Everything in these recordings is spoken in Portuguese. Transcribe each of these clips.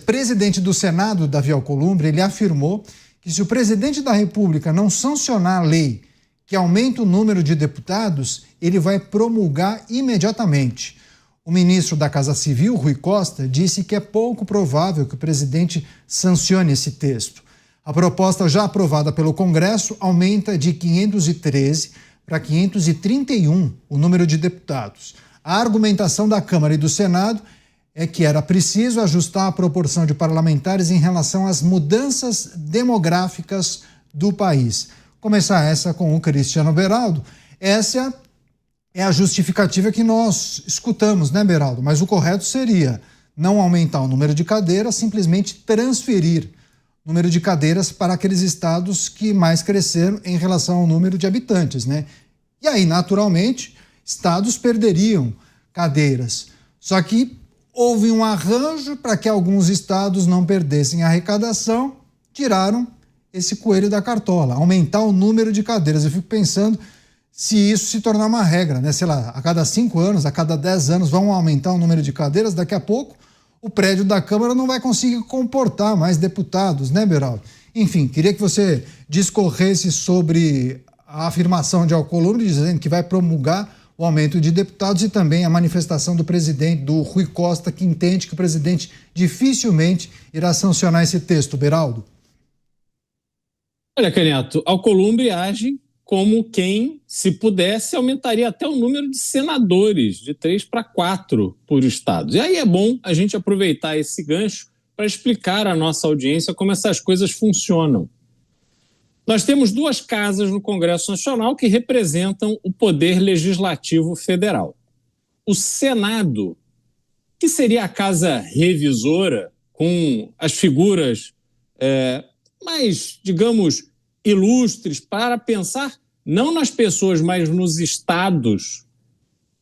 presidente do Senado, Davi Alcolumbre, ele afirmou que se o presidente da República não sancionar a lei que aumenta o número de deputados, ele vai promulgar imediatamente. O ministro da Casa Civil, Rui Costa, disse que é pouco provável que o presidente sancione esse texto. A proposta já aprovada pelo Congresso aumenta de 513 para 531 o número de deputados. A argumentação da Câmara e do Senado é que era preciso ajustar a proporção de parlamentares em relação às mudanças demográficas do país. Começar essa com o Cristiano Beraldo. Essa é a justificativa que nós escutamos, né, Beraldo? Mas o correto seria não aumentar o número de cadeiras, simplesmente transferir o número de cadeiras para aqueles estados que mais cresceram em relação ao número de habitantes, né? E aí, naturalmente, estados perderiam cadeiras. Só que houve um arranjo para que alguns estados não perdessem a arrecadação, tiraram esse coelho da cartola, aumentar o número de cadeiras. Eu fico pensando se isso se tornar uma regra, né? Sei lá, a cada 5 anos, a cada 10 anos vão aumentar o número de cadeiras, daqui a pouco o prédio da Câmara não vai conseguir comportar mais deputados, né, Beraldo? Enfim, queria que você discorresse sobre a afirmação de Alcolumbre, dizendo que vai promulgar o aumento de deputados e também a manifestação do presidente, do Rui Costa, que entende que o presidente dificilmente irá sancionar esse texto. Beraldo? Olha, Caneto, Alcolumbre age como quem, se pudesse, aumentaria até o número de senadores, de 3 para 4 por estado. E aí é bom a gente aproveitar esse gancho para explicar à nossa audiência como essas coisas funcionam. Nós temos 2 casas no Congresso Nacional que representam o Poder Legislativo Federal. O Senado, que seria a casa revisora, com as figuras mais, digamos, ilustres para pensar não nas pessoas, mas nos estados.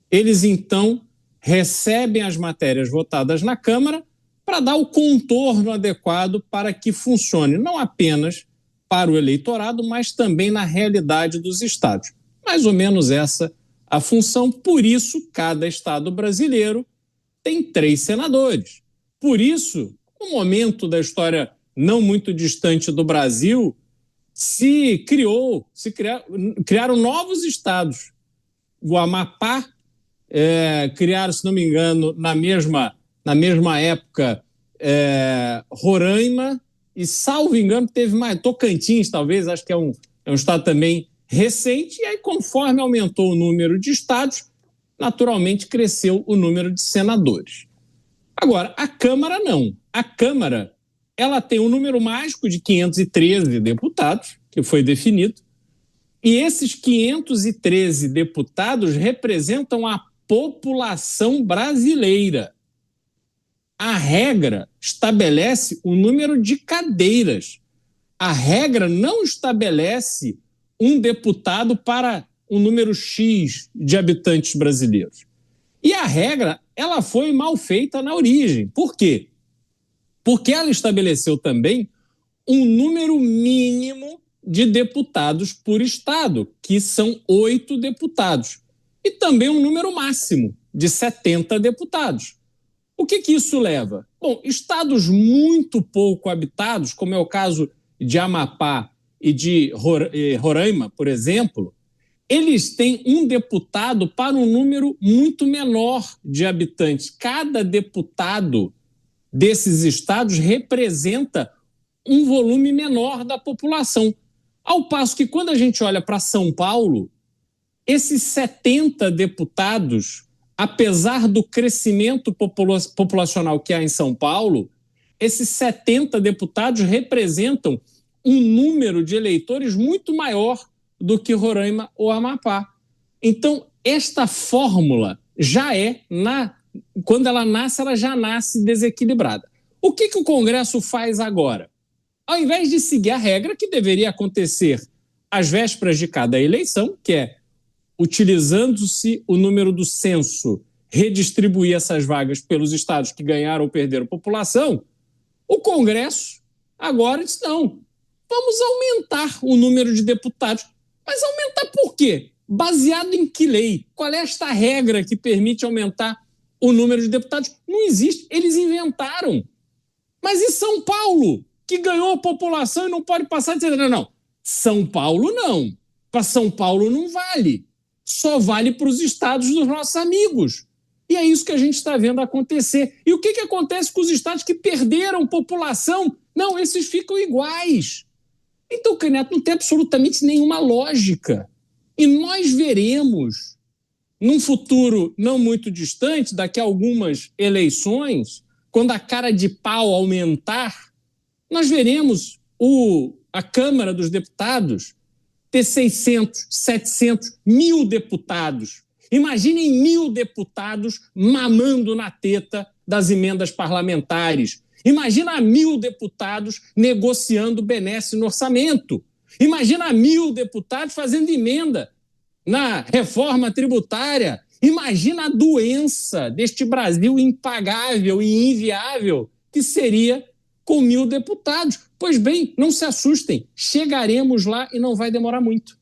Eles, então, recebem as matérias votadas na Câmara para dar o contorno adequado para que funcione, não apenas para o eleitorado, mas também na realidade dos estados. Mais ou menos essa a função. Por isso, cada estado brasileiro tem 3 senadores. Por isso, no momento da história não muito distante do Brasil, criaram novos estados. O Amapá criaram, se não me engano, na mesma época, Roraima, e, salvo engano, teve mais Tocantins, talvez, acho que é um estado também recente, e aí, conforme aumentou o número de estados, naturalmente cresceu o número de senadores. Agora, a Câmara não. A Câmara, ela tem um número mágico de 513 deputados, que foi definido, e esses 513 deputados representam a população brasileira. A regra estabelece o número de cadeiras. A regra não estabelece um deputado para um número X de habitantes brasileiros. E a regra, ela foi mal feita na origem. Por quê? Porque ela estabeleceu também um número mínimo de deputados por estado, que são 8 deputados, e também um número máximo de 70 deputados. O que isso leva? Bom, estados muito pouco habitados, como é o caso de Amapá e de Roraima, por exemplo, eles têm um deputado para um número muito menor de habitantes. Cada deputado desses estados representa um volume menor da população. Ao passo que, quando a gente olha para São Paulo, esses 70 deputados, apesar do crescimento populacional que há em São Paulo, esses 70 deputados representam um número de eleitores muito maior do que Roraima ou Amapá. Então, esta fórmula quando ela já nasce desequilibrada. O que o Congresso faz agora? Ao invés de seguir a regra que deveria acontecer às vésperas de cada eleição, que é, utilizando-se o número do censo, redistribuir essas vagas pelos estados que ganharam ou perderam população, o Congresso agora diz, não, vamos aumentar o número de deputados. Mas aumentar por quê? Baseado em que lei? Qual é esta regra que permite aumentar o número de deputados? Não existe, eles inventaram. Mas e São Paulo, que ganhou população e não pode passar de... Não, São Paulo não. Para São Paulo não vale. Só vale para os estados dos nossos amigos. E é isso que a gente está vendo acontecer. E o que acontece com os estados que perderam população? Não, esses ficam iguais. Então, Candidato, não tem absolutamente nenhuma lógica. E nós veremos, num futuro não muito distante, daqui a algumas eleições, quando a cara de pau aumentar, nós veremos a Câmara dos Deputados ter 600, 700, 1.000 deputados. Imaginem 1.000 deputados mamando na teta das emendas parlamentares. Imagina 1.000 deputados negociando benesse no orçamento. Imagina 1.000 deputados fazendo emenda na reforma tributária. Imagina a doença deste Brasil impagável e inviável que seria com 1.000 deputados. Pois bem, não se assustem, chegaremos lá e não vai demorar muito.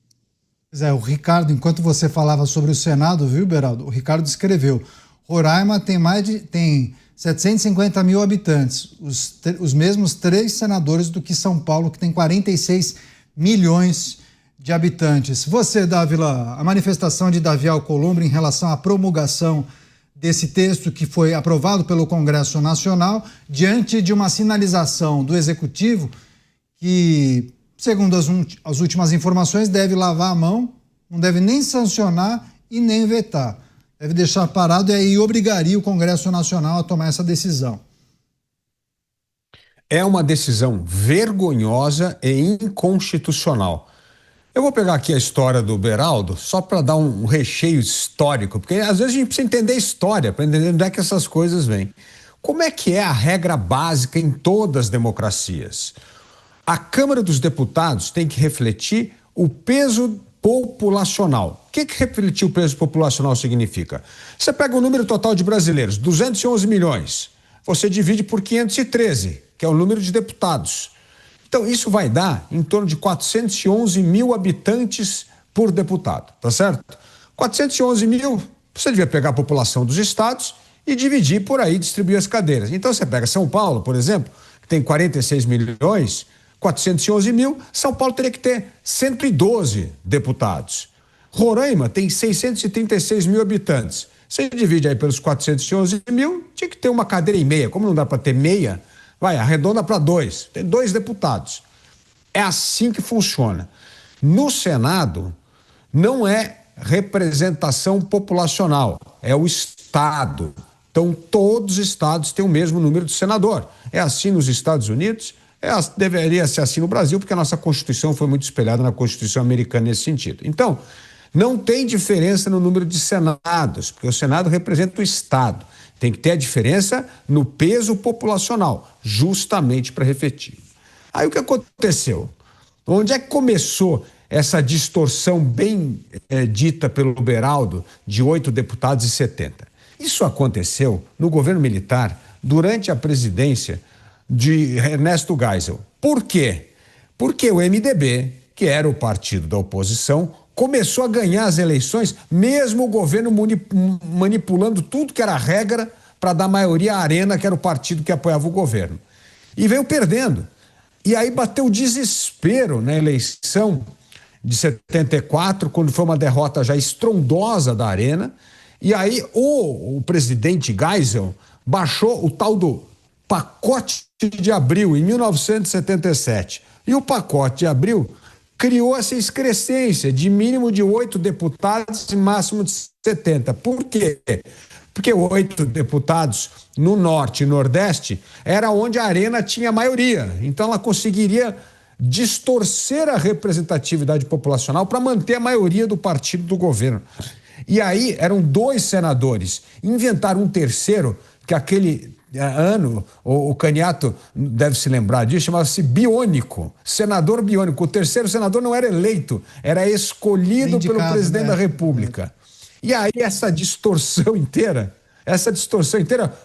O Ricardo, enquanto você falava sobre o Senado, viu, Beraldo? O Ricardo escreveu: Roraima tem 750 mil habitantes, os mesmos 3 senadores do que São Paulo, que tem 46 milhões de habitantes. Você, Dávila, a manifestação de Davi Alcolumbre em relação à promulgação desse texto que foi aprovado pelo Congresso Nacional, diante de uma sinalização do Executivo que, segundo as últimas informações, deve lavar a mão, não deve nem sancionar e nem vetar. Deve deixar parado e aí obrigaria o Congresso Nacional a tomar essa decisão. É uma decisão vergonhosa e inconstitucional. Eu vou pegar aqui a história do Beraldo só para dar um recheio histórico, porque às vezes a gente precisa entender a história, para entender onde é que essas coisas vêm. Como é que é a regra básica em todas as democracias? A Câmara dos Deputados tem que refletir o peso populacional. O que refletir o peso populacional significa? Você pega o número total de brasileiros, 211 milhões, você divide por 513, que é o número de deputados. Então, isso vai dar em torno de 411 mil habitantes por deputado, tá certo? 411 mil, você devia pegar a população dos estados e dividir por aí, distribuir as cadeiras. Então, você pega São Paulo, por exemplo, que tem 46 milhões, 411 mil, São Paulo teria que ter 112 deputados. Roraima tem 636 mil habitantes. Você divide aí pelos 411 mil, tinha que ter uma cadeira e meia. Como não dá para ter meia, vai, arredonda para 2. Tem 2 deputados. É assim que funciona. No Senado, não é representação populacional, é o Estado. Então, todos os estados têm o mesmo número de senador. É assim nos Estados Unidos, deveria ser assim no Brasil, porque a nossa Constituição foi muito espelhada na Constituição americana nesse sentido. Então, não tem diferença no número de senados, porque o Senado representa o Estado. Tem que ter a diferença no peso populacional, justamente para refletir. Aí o que aconteceu? Onde é que começou essa distorção bem dita pelo Beraldo de 8 deputados e 70? Isso aconteceu no governo militar durante a presidência de Ernesto Geisel. Por quê? Porque o MDB, que era o partido da oposição, começou a ganhar as eleições, mesmo o governo manipulando tudo que era regra para dar maioria à Arena, que era o partido que apoiava o governo. E veio perdendo. E aí bateu desespero na eleição de 74, quando foi uma derrota já estrondosa da Arena. E aí o presidente Geisel baixou o tal do pacote de Abril, em 1977. E o pacote de Abril criou essa excrescência de mínimo de 8 deputados e máximo de 70. Por quê? Porque 8 deputados no Norte e Nordeste era onde a Arena tinha maioria. Então ela conseguiria distorcer a representatividade populacional para manter a maioria do partido do governo. E aí eram 2 senadores. Inventaram um terceiro, que aquele ano, o Candidato deve se lembrar disso, chamava-se biônico, senador biônico. O terceiro senador não era eleito, era escolhido pelo presidente da República. E aí essa distorção inteira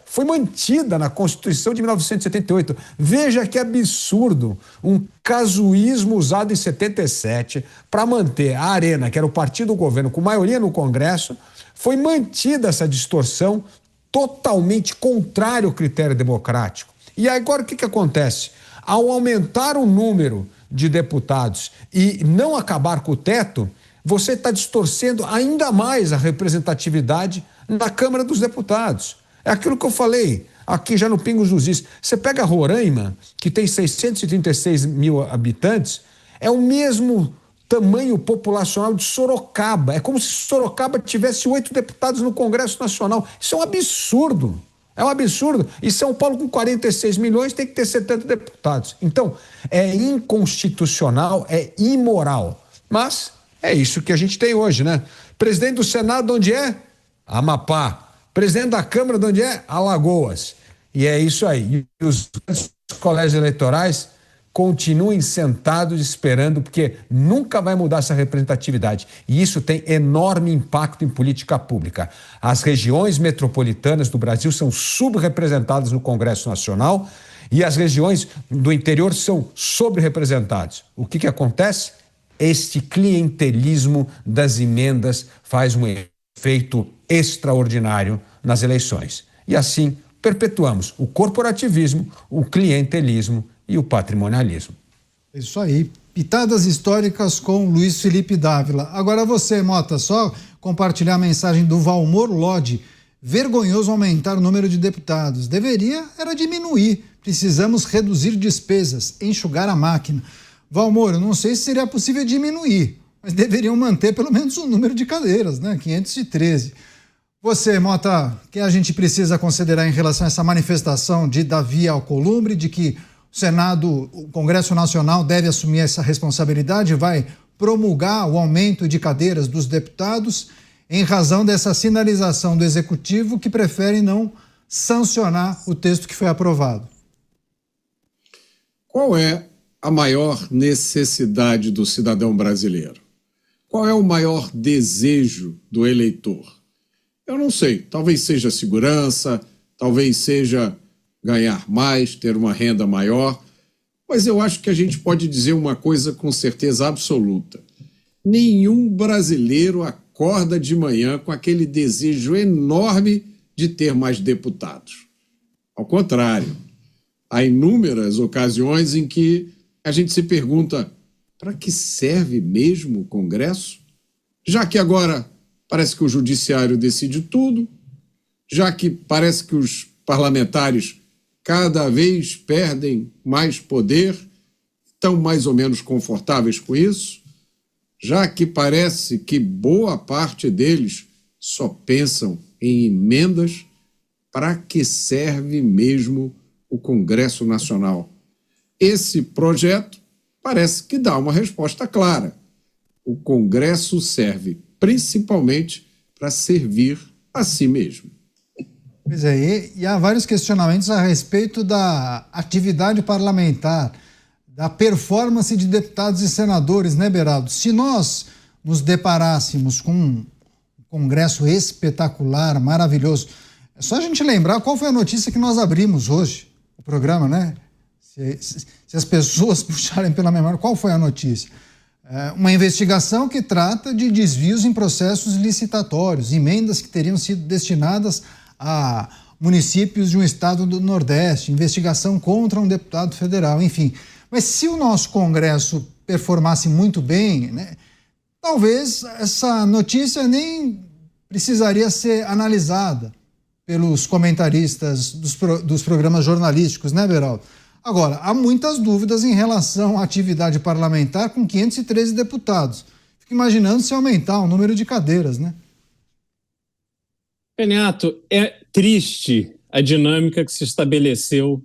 foi mantida na Constituição de 1978. Veja que absurdo, um casuísmo usado em 77 para manter a Arena, que era o partido do governo com maioria no Congresso, foi mantida essa distorção totalmente contrário ao critério democrático. E agora o que acontece? Ao aumentar o número de deputados e não acabar com o teto, você está distorcendo ainda mais a representatividade na Câmara dos Deputados. É aquilo que eu falei aqui já no Pingos dos Is. Você pega Roraima, que tem 636 mil habitantes, é o mesmo tamanho populacional de Sorocaba. É como se Sorocaba tivesse 8 deputados no Congresso Nacional. Isso é um absurdo. É um absurdo. E São Paulo, com 46 milhões, tem que ter 70 deputados. Então, é inconstitucional, é imoral. Mas é isso que a gente tem hoje, né? Presidente do Senado, onde é? Amapá. Presidente da Câmara, de onde é? Alagoas. E é isso aí. E os colégios eleitorais continuem sentados esperando, porque nunca vai mudar essa representatividade. E isso tem enorme impacto em política pública. As regiões metropolitanas do Brasil são subrepresentadas no Congresso Nacional e as regiões do interior são sobre-representadas. O que acontece? Este clientelismo das emendas faz um efeito extraordinário nas eleições. E assim perpetuamos o corporativismo, o clientelismo e o patrimonialismo. Isso aí. Pitadas históricas com Luiz Felipe Dávila. Agora você, Mota, só compartilhar a mensagem do Valmor Lodi. Vergonhoso aumentar o número de deputados. Deveria era diminuir. Precisamos reduzir despesas, enxugar a máquina. Valmor, eu não sei se seria possível diminuir, mas deveriam manter pelo menos o número de cadeiras, né? 513. Você, Mota, o que a gente precisa considerar em relação a essa manifestação de Davi Alcolumbre, de que o Senado, o Congresso Nacional deve assumir essa responsabilidade, vai promulgar o aumento de cadeiras dos deputados em razão dessa sinalização do Executivo que prefere não sancionar o texto que foi aprovado? Qual é a maior necessidade do cidadão brasileiro? Qual é o maior desejo do eleitor? Eu não sei, talvez seja segurança, talvez seja ganhar mais, ter uma renda maior, mas eu acho que a gente pode dizer uma coisa com certeza absoluta. Nenhum brasileiro acorda de manhã com aquele desejo enorme de ter mais deputados. Ao contrário, há inúmeras ocasiões em que a gente se pergunta: para que serve mesmo o Congresso? Já que agora parece que o judiciário decide tudo, já que parece que os parlamentares cada vez perdem mais poder, estão mais ou menos confortáveis com isso, já que parece que boa parte deles só pensam em emendas, para que serve mesmo o Congresso Nacional? Esse projeto parece que dá uma resposta clara. O Congresso serve principalmente para servir a si mesmo. Pois é, e há vários questionamentos a respeito da atividade parlamentar, da performance de deputados e senadores, né, Beraldo? Se nós nos deparássemos com um Congresso espetacular, maravilhoso, é só a gente lembrar qual foi a notícia que nós abrimos hoje, o programa, né? Se as pessoas puxarem pela memória, qual foi a notícia? Uma investigação que trata de desvios em processos licitatórios, emendas que teriam sido destinadas a municípios de um estado do Nordeste, investigação contra um deputado federal, enfim. Mas se o nosso Congresso performasse muito bem, né, talvez essa notícia nem precisaria ser analisada pelos comentaristas dos programas jornalísticos, né, Beraldo? Agora, há muitas dúvidas em relação à atividade parlamentar com 513 deputados. Fico imaginando se aumentar o número de cadeiras, né? Renato, é triste a dinâmica que se estabeleceu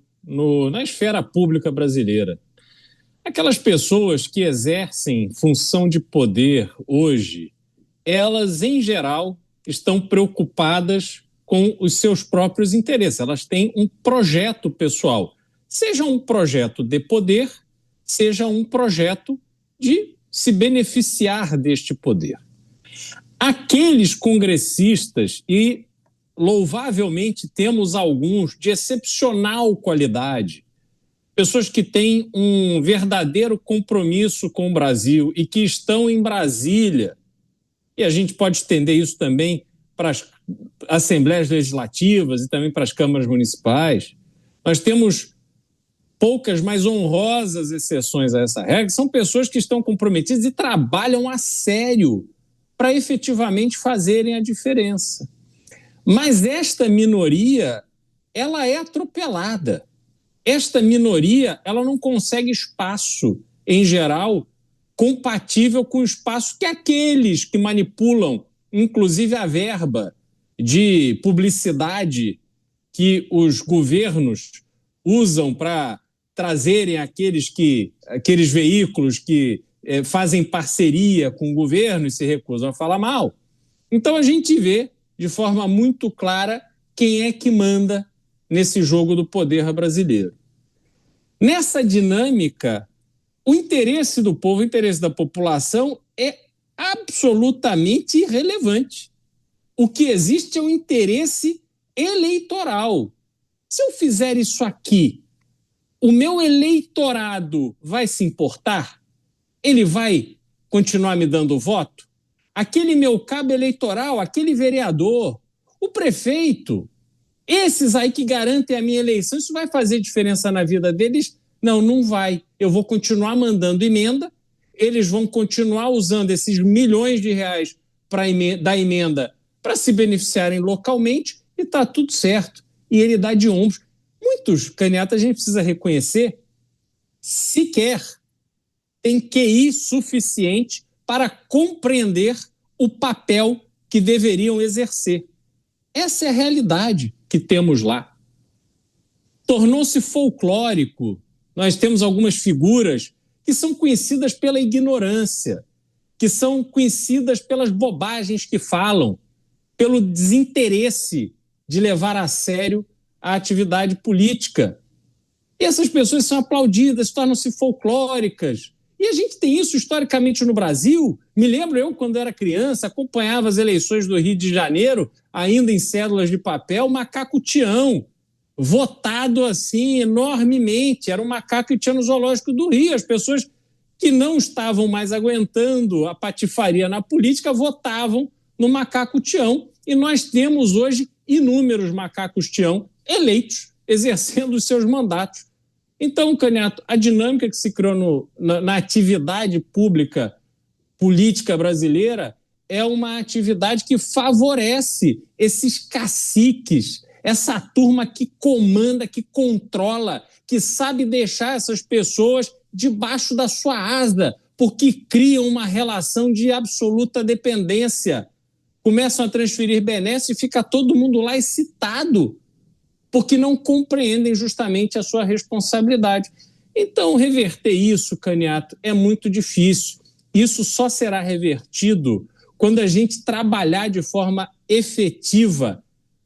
na esfera pública brasileira. Aquelas pessoas que exercem função de poder hoje, elas, em geral, estão preocupadas com os seus próprios interesses. Elas têm um projeto pessoal, seja um projeto de poder, seja um projeto de se beneficiar deste poder. Aqueles congressistas, e louvavelmente temos alguns de excepcional qualidade, pessoas que têm um verdadeiro compromisso com o Brasil e que estão em Brasília, e a gente pode estender isso também para as assembleias legislativas e também para as câmaras municipais. Nós temos poucas, mas honrosas exceções a essa regra, são pessoas que estão comprometidas e trabalham a sério para efetivamente fazerem a diferença. Mas esta minoria, ela é atropelada. Esta minoria, ela não consegue espaço, em geral, compatível com o espaço que aqueles que manipulam, inclusive a verba de publicidade que os governos usam para trazerem aqueles veículos que fazem parceria com o governo e se recusam a falar mal. Então a gente vê de forma muito clara quem é que manda nesse jogo do poder brasileiro. Nessa dinâmica, o interesse do povo, o interesse da população é absolutamente irrelevante. O que existe é um interesse eleitoral. Se eu fizer isso aqui, o meu eleitorado vai se importar? Ele vai continuar me dando voto? Aquele meu cabo eleitoral, aquele vereador, o prefeito, esses aí que garantem a minha eleição, isso vai fazer diferença na vida deles? Não, não vai. Eu vou continuar mandando emenda, eles vão continuar usando esses milhões de reais da emenda para se beneficiarem localmente e está tudo certo. E ele dá de ombros. Muitos candidatos, a gente precisa reconhecer, sequer tem QI suficiente para compreender o papel que deveriam exercer. Essa é a realidade que temos lá. Tornou-se folclórico. Nós temos algumas figuras que são conhecidas pela ignorância, que são conhecidas pelas bobagens que falam, pelo desinteresse de levar a sério a atividade política. E essas pessoas são aplaudidas, tornam-se folclóricas. E a gente tem isso historicamente no Brasil. Me lembro, eu, quando era criança, acompanhava as eleições do Rio de Janeiro, ainda em cédulas de papel, macaco Tião, votado assim enormemente. Era um macaco que tinha no Zoológico do Rio. As pessoas que não estavam mais aguentando a patifaria na política votavam no macaco Tião. E nós temos hoje inúmeros macacos Tião eleitos, exercendo os seus mandatos. Então, Canhato, a dinâmica que se criou na atividade pública política brasileira é uma atividade que favorece esses caciques, essa turma que comanda, que controla, que sabe deixar essas pessoas debaixo da sua asa, porque criam uma relação de absoluta dependência. Começam a transferir benesses e fica todo mundo lá excitado, porque não compreendem justamente a sua responsabilidade. Então, reverter isso, Canhato, é muito difícil. Isso só será revertido quando a gente trabalhar de forma efetiva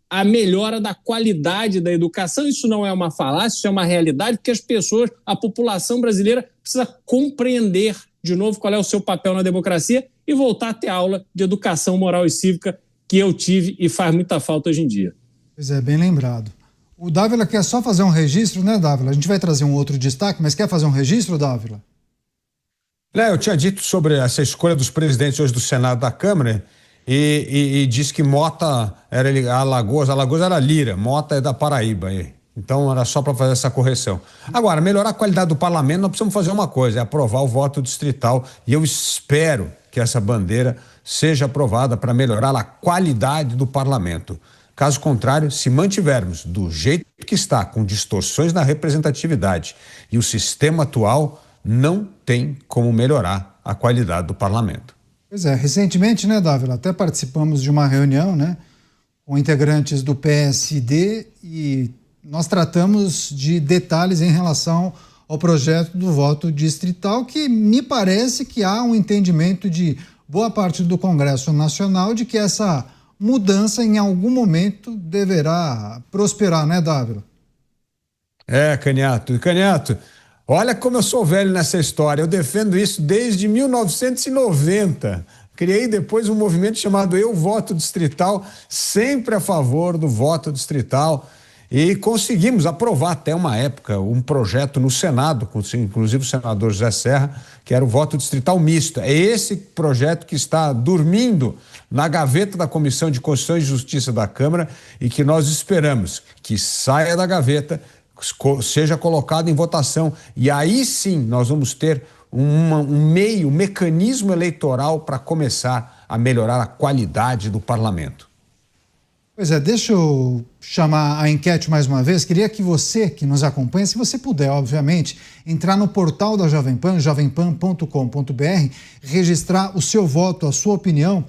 a melhora da qualidade da educação. Isso não é uma falácia, isso é uma realidade, porque as pessoas, a população brasileira precisa compreender de novo qual é o seu papel na democracia e voltar a ter aula de educação moral e cívica que eu tive e faz muita falta hoje em dia. Pois é, bem lembrado. O Dávila quer só fazer um registro, né, Dávila? A gente vai trazer um outro destaque, mas quer fazer um registro, Dávila? Eu tinha dito sobre essa escolha dos presidentes hoje do Senado da Câmara e disse que Mota era Alagoas era Lira, Mota é da Paraíba. Então era só para fazer essa correção. Agora, melhorar a qualidade do parlamento, nós precisamos fazer uma coisa, é aprovar o voto distrital, e eu espero que essa bandeira seja aprovada para melhorar a qualidade do parlamento. Caso contrário, se mantivermos do jeito que está, com distorções na representatividade e o sistema atual, não tem como melhorar a qualidade do parlamento. Pois é, recentemente, né, Dávila, até participamos de uma reunião, né, com integrantes do PSD e nós tratamos de detalhes em relação ao projeto do voto distrital, que me parece que há um entendimento de boa parte do Congresso Nacional de que essa mudança em algum momento deverá prosperar, né, Dávila? Canhato. Canhato, olha como eu sou velho nessa história. Eu defendo isso desde 1990. Criei depois um movimento chamado Eu Voto Distrital, sempre a favor do voto distrital. E conseguimos aprovar até uma época um projeto no Senado, com inclusive o senador José Serra, que era o voto distrital misto. É esse projeto que está dormindo na gaveta da Comissão de Constituição e Justiça da Câmara e que nós esperamos que saia da gaveta seja colocado em votação. E aí sim nós vamos ter um mecanismo eleitoral para começar a melhorar a qualidade do parlamento. Pois é, deixa eu chamar a enquete mais uma vez. Queria que você que nos acompanha, se você puder, obviamente, entrar no portal da Jovem Pan, jovempan.com.br, registrar o seu voto, a sua opinião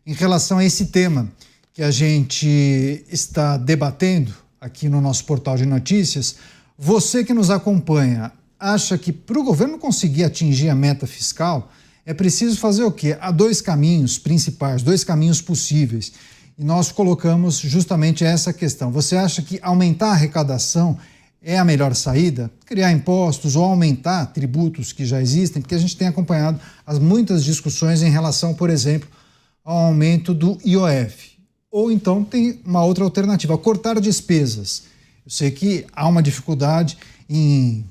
em relação a esse tema que a gente está debatendo aqui no nosso portal de notícias. Você que nos acompanha acha que para o governo conseguir atingir a meta fiscal é preciso fazer o quê? Há dois caminhos principais, dois caminhos possíveis. E nós colocamos justamente essa questão. Você acha que aumentar a arrecadação é a melhor saída? Criar impostos ou aumentar tributos que já existem? Porque a gente tem acompanhado muitas discussões em relação, por exemplo, ao aumento do IOF. Ou então tem uma outra alternativa, cortar despesas. Eu sei que há uma dificuldade em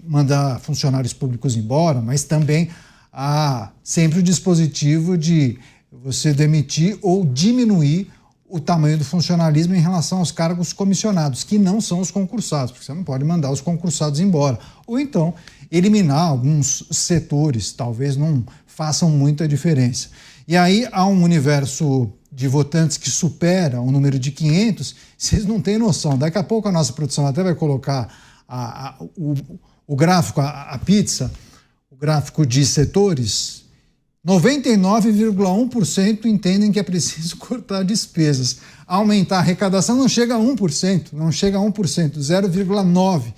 mandar funcionários públicos embora, mas também há sempre o dispositivo de você demitir ou diminuir o tamanho do funcionalismo em relação aos cargos comissionados, que não são os concursados, porque você não pode mandar os concursados embora. Ou então eliminar alguns setores, talvez não façam muita diferença. E aí há um universo de votantes que supera o número de 500, vocês não têm noção. Daqui a pouco a nossa produção até vai colocar o gráfico, a pizza, o gráfico de setores. 99,1% entendem que é preciso cortar despesas. Aumentar a arrecadação não chega a 1%, não chega a 1%, 0,9%.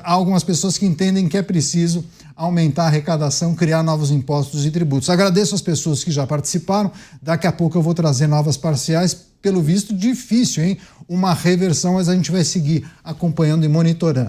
Há algumas pessoas que entendem que é preciso aumentar a arrecadação, criar novos impostos e tributos. Agradeço as pessoas que já participaram. Daqui a pouco eu vou trazer novas parciais. Pelo visto, difícil, hein? Uma reversão, mas a gente vai seguir acompanhando e monitorando.